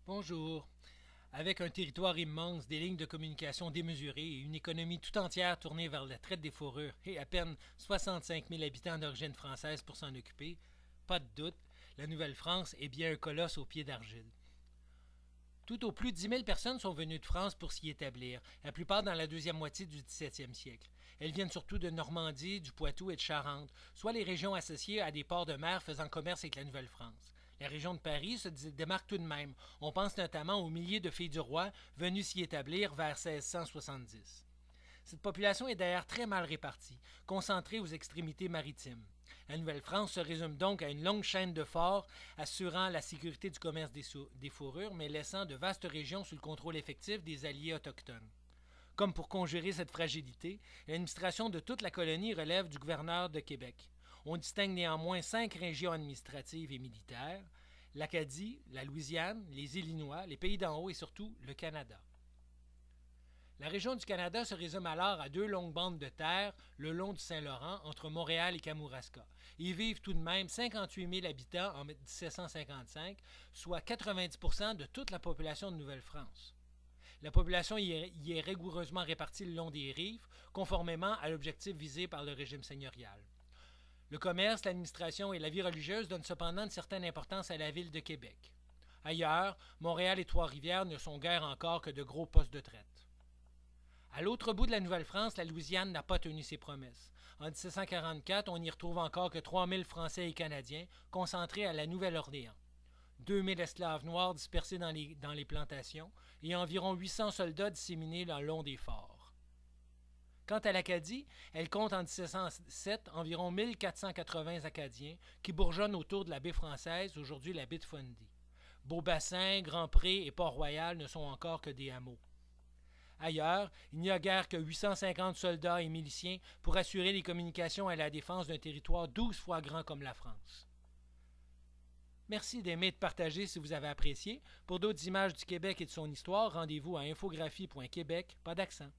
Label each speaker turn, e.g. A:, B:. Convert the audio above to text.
A: Bonjour. Avec un territoire immense, des lignes de communication démesurées et une économie tout entière tournée vers la traite des fourrures et à peine 65 000 habitants d'origine française pour s'en occuper, pas de doute, la Nouvelle-France est bien un colosse aux pieds d'argile. Tout au plus 10 000 personnes sont venues de France pour s'y établir, la plupart dans la deuxième moitié du 17e siècle. Elles viennent surtout de Normandie, du Poitou et de Charente, soit les régions associées à des ports de mer faisant commerce avec la Nouvelle-France. La région de Paris se démarque tout de même. On pense notamment aux milliers de filles du roi venues s'y établir vers 1670. Cette population est d'ailleurs très mal répartie, concentrée aux extrémités maritimes. La Nouvelle-France se résume donc à une longue chaîne de forts assurant la sécurité du commerce des fourrures, mais laissant de vastes régions sous le contrôle effectif des alliés autochtones. Comme pour conjurer cette fragilité, l'administration de toute la colonie relève du gouverneur de Québec. On distingue néanmoins 5 régions administratives et militaires: l'Acadie, la Louisiane, les Illinois, les Pays d'en haut et surtout le Canada. La région du Canada se résume alors à 2 longues bandes de terre le long du Saint-Laurent entre Montréal et Kamouraska. Y vivent tout de même 58 000 habitants en 1755, soit 90 de toute la population de Nouvelle-France. La population y est rigoureusement répartie le long des rives, conformément à l'objectif visé par le régime seigneurial. Le commerce, l'administration et la vie religieuse donnent cependant une certaine importance à la ville de Québec. Ailleurs, Montréal et Trois-Rivières ne sont guère encore que de gros postes de traite. À l'autre bout de la Nouvelle-France, la Louisiane n'a pas tenu ses promesses. En 1744, on n'y retrouve encore que 3 000 Français et Canadiens concentrés à la Nouvelle-Orléans, 2 000 esclaves noirs dispersés dans les plantations et environ 800 soldats disséminés le long des forts. Quant à l'Acadie, elle compte en 1707 environ 1480 Acadiens qui bourgeonnent autour de la baie française, aujourd'hui la baie de Fundy. Beaubassin, Grand-Pré et Port-Royal ne sont encore que des hameaux. Ailleurs, il n'y a guère que 850 soldats et miliciens pour assurer les communications et la défense d'un territoire 12 fois grand comme la France. Merci d'aimer et de partager si vous avez apprécié. Pour d'autres images du Québec et de son histoire, rendez-vous à infographie.québec, pas d'accent.